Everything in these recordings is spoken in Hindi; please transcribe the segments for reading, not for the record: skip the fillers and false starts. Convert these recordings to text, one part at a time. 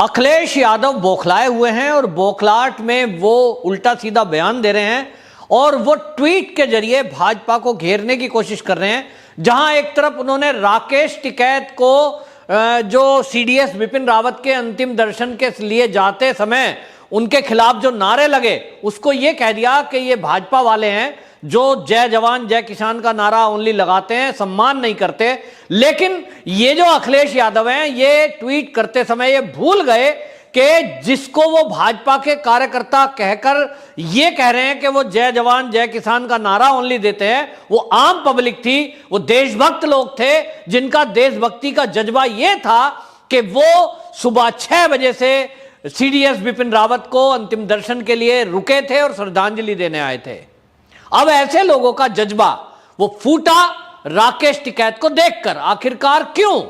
अखिलेश यादव बौखलाए हुए हैं और बौखलाहट में वो उल्टा सीधा बयान दे रहे हैं और वो ट्वीट के जरिए भाजपा को घेरने की कोशिश कर रहे हैं। जहां एक तरफ उन्होंने राकेश टिकैत को जो सीडीएस विपिन रावत के अंतिम दर्शन के लिए जाते समय उनके खिलाफ जो नारे लगे उसको ये कह दिया कि ये भाजपा वाले हैं जो जय जवान जय किसान का नारा ओनली लगाते हैं, सम्मान नहीं करते। लेकिन ये जो अखिलेश यादव हैं ये ट्वीट करते समय ये भूल गए कि जिसको वो भाजपा के कार्यकर्ता कहकर ये कह रहे हैं कि वो जय जवान जय किसान का नारा ओनली देते हैं, वो आम पब्लिक थी, वो देशभक्त लोग थे जिनका देशभक्ति का जज्बा ये था कि वो सुबह 6 बजे से सीडीएस विपिन रावत को अंतिम दर्शन के लिए रुके थे और श्रद्धांजलि देने आए थे। अब ऐसे लोगों का जज्बा वो फूटा राकेश टिकैत को देखकर। आखिरकार क्यों?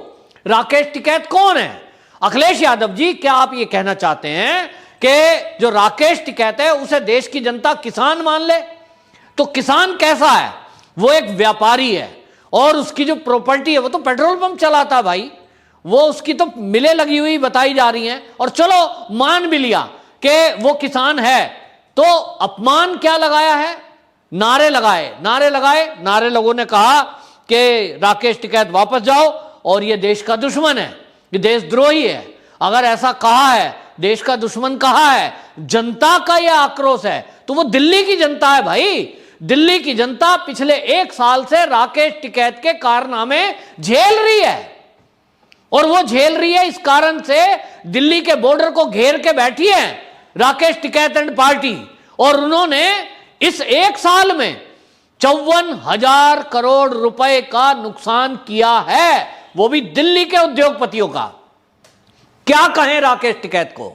राकेश टिकैत कौन है? अखिलेश यादव जी, क्या आप ये कहना चाहते हैं कि जो राकेश टिकैत है उसे देश की जनता किसान मान ले? तो किसान कैसा है? वो एक व्यापारी है और उसकी जो प्रॉपर्टी है वो तो पेट्रोल पंप चलाता भाई, वो उसकी तो मिलें लगी हुई बताई जा रही हैं। और चलो मान भी लिया कि वो किसान है, तो अपमान क्या लगाया है? नारे लगाए। नारे लोगों ने कहा कि राकेश टिकैत वापस जाओ और ये देश का दुश्मन है, ये देशद्रोही है। अगर ऐसा कहा है, देश का दुश्मन कहा है, जनता का यह आक्रोश है, तो वो दिल्ली की जनता है भाई। दिल्ली की जनता पिछले 1 साल से राकेश टिकैत के कारनामे झेल रही है और वो झेल रही है इस कारण से दिल्ली के बॉर्डर को घेर के बैठी है राकेश टिकैत एंड पार्टी। और उन्होंने इस 1 साल में 54,000 करोड़ रुपए का नुकसान किया है, वो भी दिल्ली के उद्योगपतियों का। क्या कहें राकेश टिकैत को?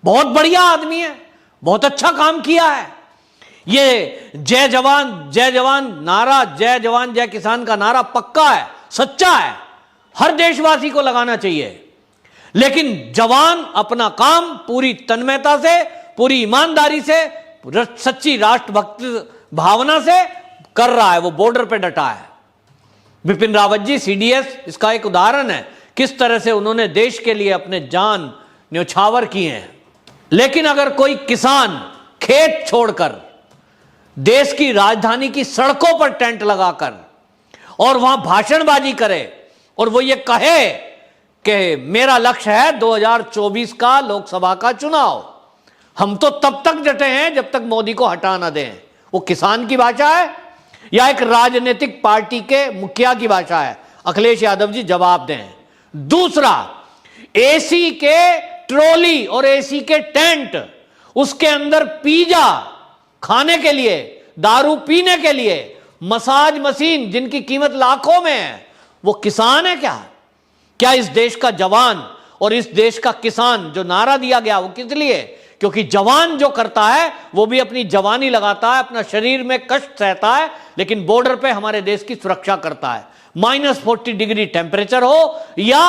बहुत बढ़िया आदमी है, बहुत अच्छा काम किया है। ये जय जवान नारा, जय जवान जय किसान का नारा पक्का है, सच्चा है, हर देशवासी को लगाना चाहिए। लेकिन जवान अपना काम पूरी तन्मयता से, पूरी ईमानदारी से, सच्ची राष्ट्रभक्त भावना से कर रहा है, वो बॉर्डर पे डटा है। विपिन रावत जी सीडीएस इसका एक उदाहरण है, किस तरह से उन्होंने देश के लिए अपने जान न्यौछावर किए हैं। लेकिन अगर कोई किसान खेत छोड़कर देश की राजधानी की सड़कों पर टेंट लगाकर और वहां भाषणबाजी करे और वो ये कहे कि मेरा लक्ष्य है 2024 का लोकसभा का चुनाव, हम तो तब तक डटे हैं जब तक मोदी को हटा ना दें, वो किसान की भाषा है या एक राजनीतिक पार्टी के मुखिया की भाषा है? अखिलेश यादव जी जवाब दें। दूसरा, एसी के ट्रॉली और एसी के टेंट, उसके अंदर पिज्जा खाने के लिए, दारू पीने के लिए, मसाज मशीन जिनकी कीमत लाखों में है, वो किसान है क्या? क्या इस देश का जवान और इस देश का किसान, जो नारा दिया गया वो किस लिए? क्योंकि जवान जो करता है वो भी अपनी जवानी लगाता है, अपना शरीर में कष्ट सहता है, लेकिन बॉर्डर पे हमारे देश की सुरक्षा करता है। -40 डिग्री टेम्परेचर हो या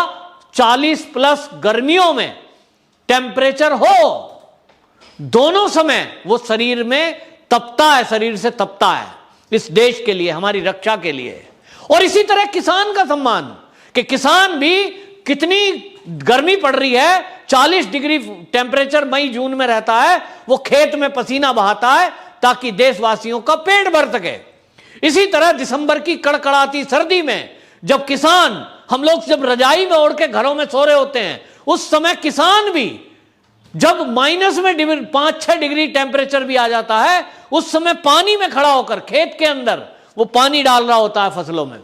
40+ गर्मियों में टेम्परेचर हो, दोनों समय वो शरीर में तपता है, शरीर से तपता है इस देश के लिए, हमारी रक्षा के लिए। और इसी तरह किसान का सम्मान, कि किसान भी कितनी गर्मी पड़ रही है, 40 डिग्री टेम्परेचर मई जून में रहता है, वो खेत में पसीना बहाता है ताकि देशवासियों का पेट भर सके। इसी तरह दिसंबर की कड़कड़ाती सर्दी में जब किसान, हम लोग जब रजाई में ओढ़ के घरों में सो रहे होते हैं, उस समय किसान भी, जब माइनस में 5-6 डिग्री टेम्परेचर भी आ जाता है, उस समय पानी में खड़ा होकर खेत के अंदर वो पानी डाल रहा होता है फसलों में।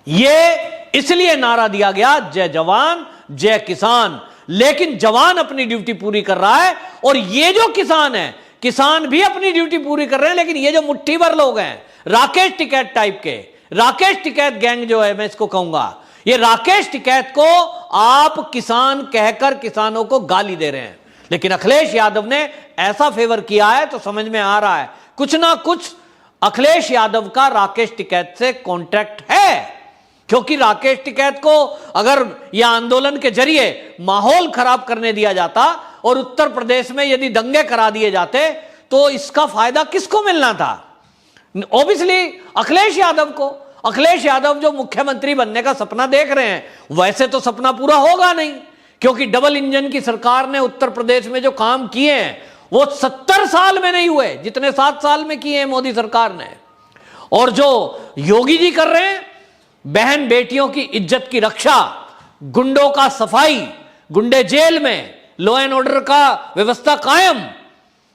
ये इसलिए नारा दिया गया जय जवान जय किसान। लेकिन जवान अपनी ड्यूटी पूरी कर रहा है और ये जो किसान है, किसान भी अपनी ड्यूटी पूरी कर रहे हैं। लेकिन ये जो मुट्ठी भर लोग हैं राकेश टिकैत टाइप के, राकेश टिकैत गैंग जो है, मैं इसको कहूंगा, ये राकेश टिकैत को आप किसान कहकर किसानों को गाली दे रहे हैं। लेकिन अखिलेश यादव ने ऐसा फेवर किया है तो समझ में आ रहा है कुछ ना कुछ अखिलेश यादव का राकेश टिकैत से कॉन्ट्रैक्ट है। क्योंकि राकेश टिकैत को अगर यह आंदोलन के जरिए माहौल खराब करने दिया जाता और उत्तर प्रदेश में यदि दंगे करा दिए जाते तो इसका फायदा किसको मिलना था? ऑब्वियसली अखिलेश यादव को। अखिलेश यादव जो मुख्यमंत्री बनने का सपना देख रहे हैं, वैसे तो सपना पूरा होगा नहीं, क्योंकि डबल इंजन की सरकार ने उत्तर प्रदेश में जो काम किए हैं वो 70 साल में नहीं हुए जितने 7 साल में किए हैं मोदी सरकार ने। और जो योगी जी कर रहे हैं, बहन बेटियों की इज्जत की रक्षा, गुंडों का सफाई, गुंडे जेल में, लॉ एंड ऑर्डर का व्यवस्था कायम,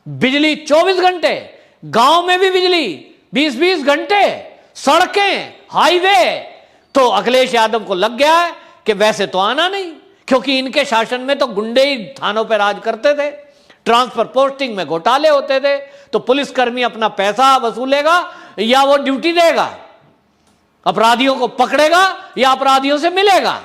बिजली 24 घंटे, गांव में भी बिजली 20-20 घंटे, सड़कें, हाईवे। तो अखिलेश यादव को लग गया है कि वैसे तो आना नहीं, क्योंकि इनके शासन में तो गुंडे ही थानों पर राज करते थे, ट्रांसफर पोस्टिंग में घोटाले होते थे। तो पुलिसकर्मी अपना पैसा वसूलेगा या वो ड्यूटी देगा, अपराधियों को पकड़ेगा या अपराधियों से मिलेगा।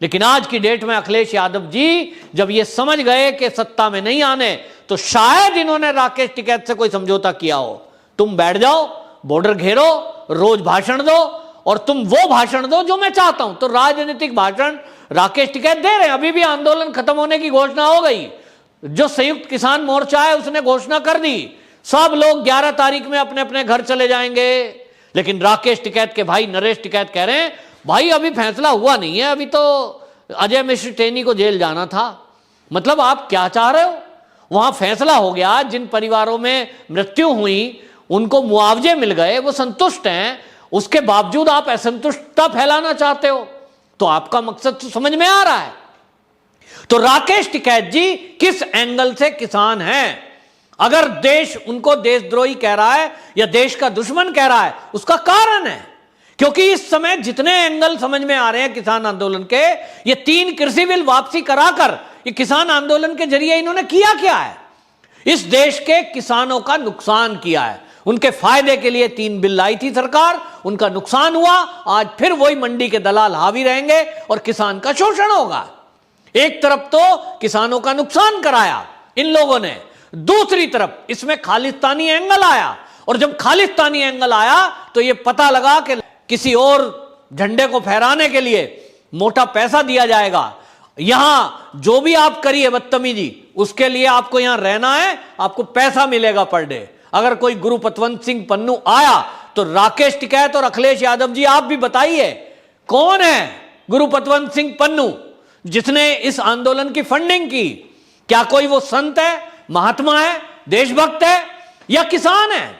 लेकिन आज की डेट में अखिलेश यादव जी जब ये समझ गए कि सत्ता में नहीं आने, तो शायद इन्होंने राकेश टिकैत से कोई समझौता किया हो। तुम बैठ जाओ, बॉर्डर घेरो, रोज भाषण दो, और तुम वो भाषण दो जो मैं चाहता हूं। तो राजनीतिक भाषण राकेश टिकैत दे रहे हैं। अभी भी आंदोलन खत्म होने की घोषणा हो गई, जो संयुक्त किसान मोर्चा है उसने घोषणा कर दी, सब लोग 11 तारीख में अपने अपने घर चले जाएंगे। लेकिन राकेश टिकैत के भाई नरेश टिकैत कह रहे हैं, भाई अभी फैसला हुआ नहीं है, अभी तो अजय मिश्र टेनी को जेल जाना था। मतलब आप क्या चाह रहे हो? वहां फैसला हो गया, जिन परिवारों में मृत्यु हुई उनको मुआवजे मिल गए, वो संतुष्ट हैं, उसके बावजूद आप असंतुष्टता फैलाना चाहते हो। तो आपका मकसद तो समझ में आ रहा है। तो राकेश टिकैत जी किस एंगल से किसान हैं? अगर देश उनको देशद्रोही कह रहा है या देश का दुश्मन कह रहा है, उसका कारण है, क्योंकि इस समय जितने एंगल समझ में आ रहे हैं किसान आंदोलन के, ये 3 कृषि बिल वापसी कराकर ये किसान आंदोलन के जरिए इन्होंने किया क्या है? इस देश के किसानों का नुकसान किया है। उनके फायदे के लिए 3 बिल लाई थी सरकार, उनका नुकसान हुआ। आज फिर वही मंडी के दलाल हावी रहेंगे और किसान का शोषण होगा। एक तरफ तो किसानों का नुकसान कराया इन लोगों ने, दूसरी तरफ इसमें खालिस्तानी एंगल आया, और जब खालिस्तानी एंगल आया तो यह पता लगा कि किसी और झंडे को फहराने के लिए मोटा पैसा दिया जाएगा। यहां जो भी आप करिए बदतमीजी, उसके लिए आपको यहां रहना है, आपको पैसा मिलेगा पर डे। अगर कोई गुरु पतवंत सिंह पन्नू आया तो राकेश टिकैत और अखिलेश यादव जी आप भी बताइए, कौन है गुरु पतवंत सिंह पन्नू जिसने इस आंदोलन की फंडिंग की? क्या कोई वो संत है, महात्मा है, देशभक्त है, या किसान है?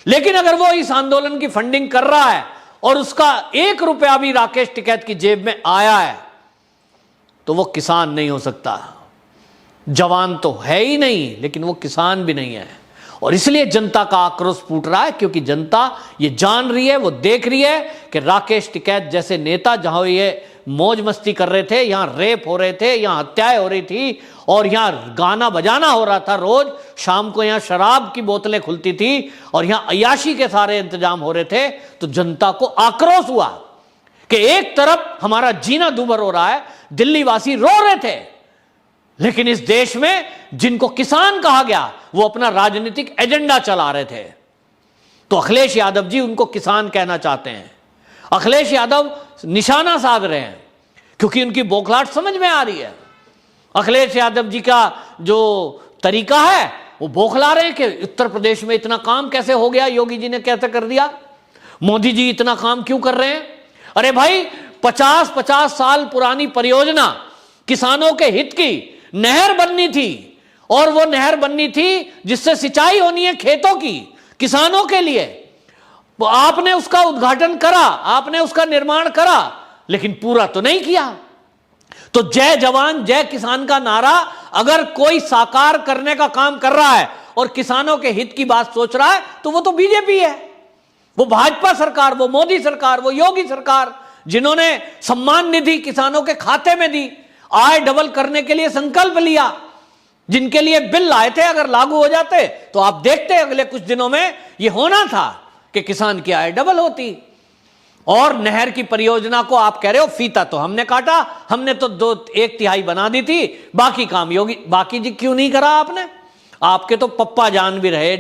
लेकिन अगर वो इस आंदोलन की फंडिंग कर रहा है और उसका 1 रुपया भी राकेश टिकैत की जेब में आया है, तो वो किसान नहीं हो सकता। जवान तो है ही नहीं, लेकिन वो किसान भी नहीं है। और इसलिए जनता का आक्रोश फूट रहा है, क्योंकि जनता ये जान रही है, वो देख रही है कि राकेश टिकैत जैसे नेता, जहां ये मौज मस्ती कर रहे थे, यहां रेप हो रहे थे, यहां हत्याएं हो रही थी, और यहां गाना बजाना हो रहा था, रोज शाम को यहां शराब की बोतलें खुलती थी, और यहां अय्याशी के सारे इंतजाम हो रहे थे। तो जनता को आक्रोश हुआ कि एक तरफ हमारा जीना दूभर हो रहा है, दिल्ली वासी रो रहे थे, लेकिन इस देश में जिनको किसान कहा गया वो अपना राजनीतिक एजेंडा चला रहे थे। तो अखिलेश यादव जी उनको किसान कहना चाहते हैं। अखिलेश यादव निशाना साध रहे हैं, क्योंकि उनकी बौखलाहट समझ में आ रही है। अखिलेश यादव जी का जो तरीका है, वो बौखला रहे हैं कि उत्तर प्रदेश में इतना काम कैसे हो गया, योगी जी ने कैसे कर दिया, मोदी जी इतना काम क्यों कर रहे हैं? अरे भाई, 50-50 साल पुरानी परियोजना, किसानों के हित की नहर बननी थी, और वो नहर बननी थी जिससे सिंचाई होनी है खेतों की, किसानों के लिए। आपने उसका उद्घाटन करा, आपने उसका निर्माण करा, लेकिन पूरा तो नहीं किया। तो जय जवान जय किसान का नारा अगर कोई साकार करने का काम कर रहा है और किसानों के हित की बात सोच रहा है, तो वो तो बीजेपी है, वो भाजपा सरकार, वो मोदी सरकार, वो योगी सरकार, जिन्होंने सम्मान निधि किसानों के खाते में दी, आय डबल करने के लिए संकल्प लिया, जिनके लिए बिल लाए थे, अगर लागू हो जाते तो आप देखते अगले कुछ दिनों में ये होना था कि किसान की आय डबल होती। और नहर की परियोजना को आप कह रहे हो फीता तो हमने काटा, हमने तो 1/3 बना दी थी, बाकी काम योगी, बाकी जी क्यों नहीं करा आपने? आपके तो पप्पा जान भी रहे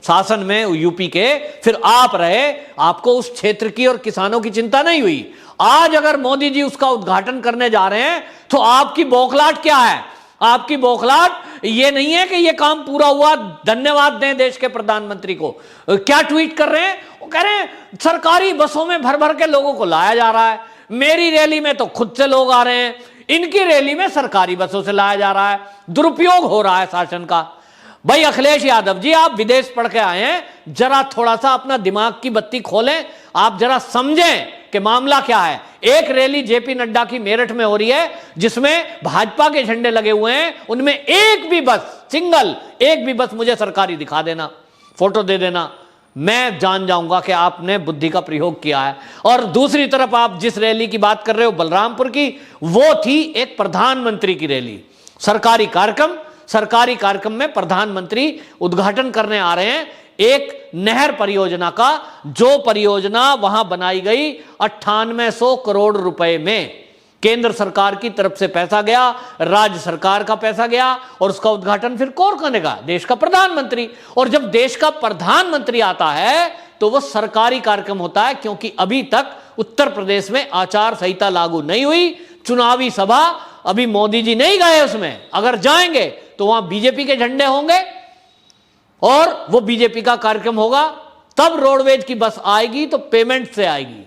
शासन में यूपी के, फिर आप रहे, आपको उस क्षेत्र की और किसानों की चिंता नहीं हुई। आज अगर मोदी जी उसका उद्घाटन करने जा रहे हैं तो आपकी बौखलाहट क्या है? आपकी बौखलाहट ये नहीं है कि ये काम पूरा हुआ, धन्यवाद दें देश के प्रधानमंत्री को। क्या ट्वीट कर रहे हैं? वो कह रहे हैं सरकारी बसों में भर भर के लोगों को लाया जा रहा है, मेरी रैली में तो खुद से लोग आ रहे हैं, इनकी रैली में सरकारी बसों से लाया जा रहा है, दुरुपयोग हो रहा है शासन का। भाई अखिलेश यादव जी, आप विदेश पढ़ के आए हैं, जरा थोड़ा सा अपना दिमाग की बत्ती खोलें, आप जरा समझें कि मामला क्या है। एक रैली जेपी नड्डा की मेरठ में हो रही है जिसमें भाजपा के झंडे लगे हुए हैं, उनमें एक भी बस, सिंगल एक भी बस मुझे सरकारी दिखा देना, फोटो दे देना, मैं जान जाऊंगा कि आपने बुद्धि का प्रयोग किया है। और दूसरी तरफ आप जिस रैली की बात कर रहे हो बलरामपुर की, वो थी एक प्रधानमंत्री की रैली, सरकारी कार्यक्रम में प्रधानमंत्री उद्घाटन करने आ रहे हैं एक नहर परियोजना का, जो परियोजना वहां बनाई गई 9800 करोड़ रुपए में। केंद्र सरकार की तरफ से पैसा गया, राज्य सरकार का पैसा गया, और उसका उद्घाटन फिर कौन करेगा? देश का प्रधानमंत्री। और जब देश का प्रधानमंत्री आता है तो वो सरकारी कार्यक्रम होता है, क्योंकि अभी तक उत्तर प्रदेश में आचार संहिता लागू नहीं हुई। चुनावी सभा अभी मोदी जी नहीं गए उसमें, अगर जाएंगे तो वहां बीजेपी के झंडे होंगे और वो बीजेपी का कार्यक्रम होगा, तब रोडवेज की बस आएगी तो पेमेंट से आएगी।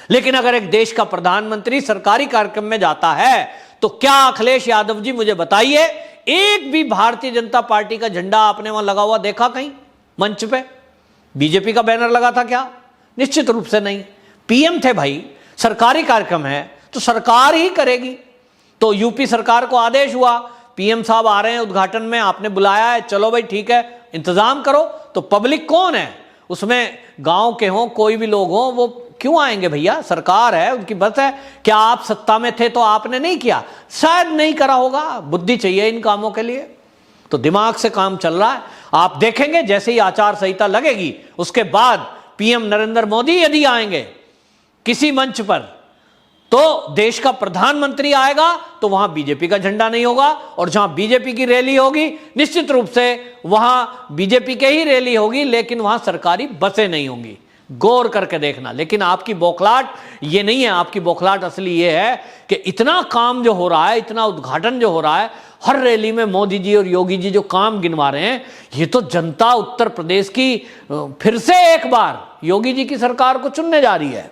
लेकिन अगर एक देश का प्रधानमंत्री सरकारी कार्यक्रम में जाता है तो क्या अखिलेश यादव जी मुझे बताइए, एक भी भारतीय जनता पार्टी का झंडा आपने वहां लगा हुआ देखा कहीं मंच पे? बीजेपी का बैनर लगा था क्या? निश्चित रूप से नहीं। पीएम थे भाई, सरकारी कार्यक्रम है तो सरकार ही करेगी। तो यूपी सरकार को आदेश हुआ, पीएम साहब आ रहे हैं उद्घाटन में, आपने बुलाया है, चलो भाई ठीक है, इंतजाम करो। तो पब्लिक कौन है उसमें? गांव के हों, कोई भी लोग हों, वो क्यों आएंगे भैया? सरकार है, उनकी बस है। क्या आप सत्ता में थे तो आपने नहीं किया? शायद नहीं करा होगा, बुद्धि चाहिए इन कामों के लिए। तो दिमाग से काम चल रहा है। आप देखेंगे जैसे ही आचार संहिता लगेगी उसके बाद पीएम नरेंद्र मोदी यदि आएंगे किसी मंच पर, तो देश का प्रधानमंत्री आएगा तो वहां बीजेपी का झंडा नहीं होगा, और जहां बीजेपी की रैली होगी निश्चित रूप से वहां बीजेपी के ही रैली होगी, लेकिन वहां सरकारी बसें नहीं होंगी। गौर करके देखना। लेकिन आपकी बौखलाहट ये नहीं है, आपकी बौखलाहट असली ये है कि इतना काम जो हो रहा है, इतना उद्घाटन जो हो रहा है, हर रैली में मोदी जी और योगी जी जो काम गिनवा रहे हैं, ये तो जनता उत्तर प्रदेश की फिर से एक बार योगी जी की सरकार को चुनने जा रही है।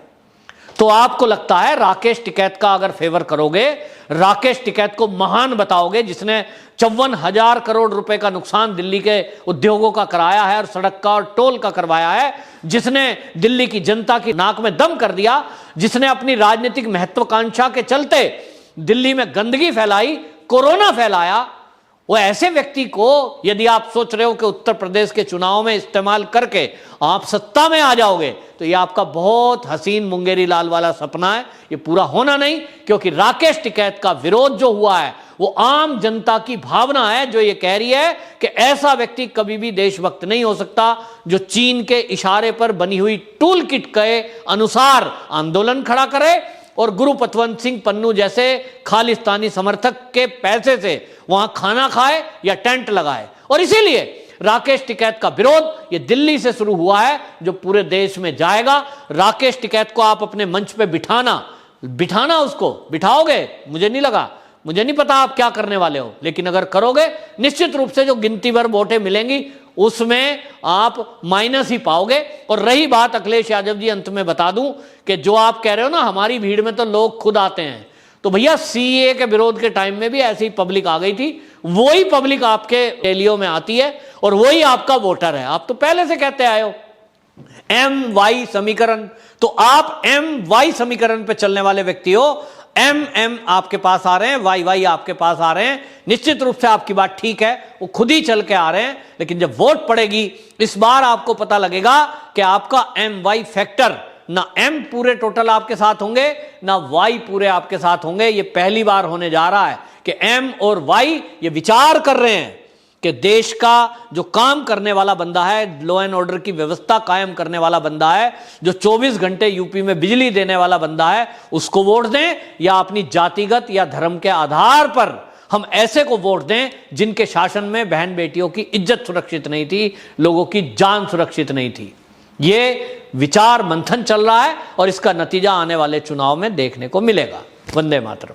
तो आपको लगता है राकेश टिकैत का अगर फेवर करोगे, राकेश टिकैत को महान बताओगे जिसने 54,000 करोड़ रुपए का नुकसान दिल्ली के उद्योगों का कराया है और सड़क का और टोल का करवाया है, जिसने दिल्ली की जनता की नाक में दम कर दिया, जिसने अपनी राजनीतिक महत्वाकांक्षा के चलते दिल्ली में गंदगी फैलाई, कोरोना फैलाया, वो ऐसे व्यक्ति को यदि आप सोच रहे हो कि उत्तर प्रदेश के चुनाव में इस्तेमाल करके आप सत्ता में आ जाओगे, तो ये आपका बहुत हसीन मुंगेरी लाल वाला सपना है, ये पूरा होना नहीं। क्योंकि राकेश टिकैत का विरोध जो हुआ है वो आम जनता की भावना है, जो ये कह रही है कि ऐसा व्यक्ति कभी भी देशभक्त नहीं हो सकता जो चीन के इशारे पर बनी हुई टूल किट के अनुसार आंदोलन खड़ा करे और गुरु पतवंत सिंह पन्नू जैसे खालिस्तानी समर्थक के पैसे से वहां खाना खाए या टेंट लगाए। और इसीलिए राकेश टिकैत का विरोध ये दिल्ली से शुरू हुआ है, जो पूरे देश में जाएगा। राकेश टिकैत को आप अपने मंच पे बिठाना उसको बिठाओगे, मुझे नहीं लगा, मुझे नहीं पता आप क्या करने वाले हो, लेकिन अगर करोगे निश्चित रूप से जो गिनती भर वोटें मिलेंगी उसमें आप माइनस ही पाओगे। और रही बात अखिलेश यादव जी, अंत में बता दूं कि जो आप कह रहे हो ना हमारी भीड़ में तो लोग खुद आते हैं, तो भैया सीए के विरोध के टाइम में भी ऐसी ही पब्लिक आ गई थी, वही पब्लिक आपके रैलियों में आती है और वही आपका वोटर है। आप तो पहले से कहते आए हो MY समीकरण, तो आप MY समीकरण पे चलने वाले व्यक्ति हो। M आपके पास आ रहे हैं, Y आपके पास आ रहे हैं, निश्चित रूप से आपकी बात ठीक है, वो खुद ही चल के आ रहे हैं। लेकिन जब वोट पड़ेगी इस बार आपको पता लगेगा कि आपका MY फैक्टर, ना M पूरे टोटल आपके साथ होंगे ना Y पूरे आपके साथ होंगे। ये पहली बार होने जा रहा है कि M और Y ये विचार कर रहे हैं कि देश का जो काम करने वाला बंदा है, लॉ एंड ऑर्डर की व्यवस्था कायम करने वाला बंदा है, जो 24 घंटे यूपी में बिजली देने वाला बंदा है, उसको वोट दें, या अपनी जातिगत या धर्म के आधार पर हम ऐसे को वोट दें जिनके शासन में बहन बेटियों की इज्जत सुरक्षित नहीं थी, लोगों की जान सुरक्षित नहीं थी। ये विचार मंथन चल रहा है और इसका नतीजा आने वाले चुनाव में देखने को मिलेगा। वंदे मातरम।